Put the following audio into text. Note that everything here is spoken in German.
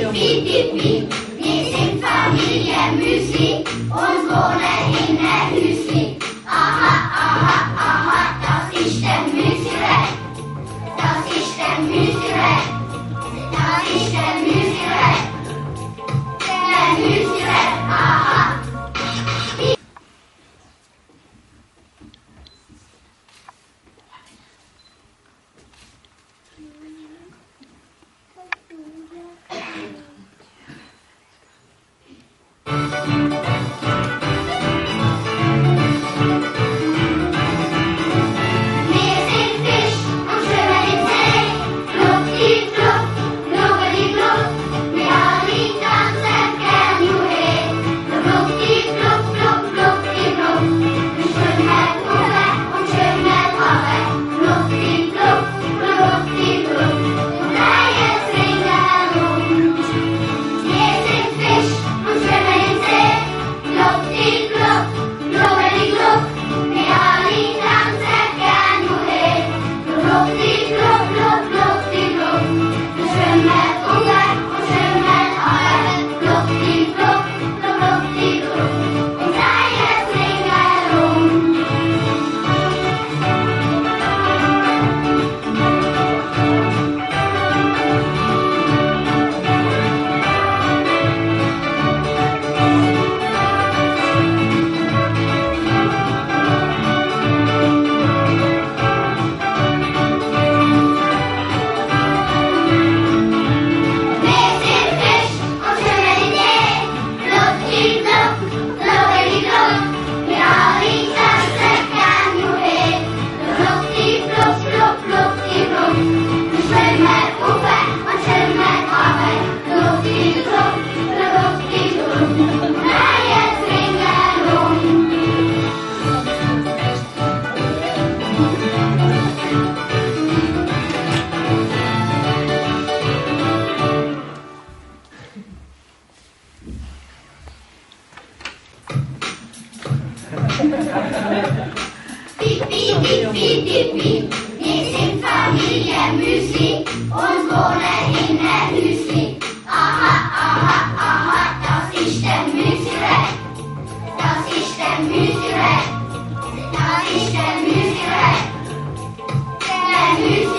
piep, piep, piep. Wir sind Familie Müsli und wohnen in einem Hüsli. Aha, aha, aha, das ist der Müsli-Red. Das ist der Müsli-Red. Das ist der Müsli-Red. Der Müsli-Red, aha. Piep, piep, piep, piep, piep, piep. Wir sind Familie Müsli und wohnen in einem Hüsli. Aha, aha, aha, das ist der Müsli-Red. Das ist der Müsli-Red. Das ist der Müsli-Red. Der Müsli-Red.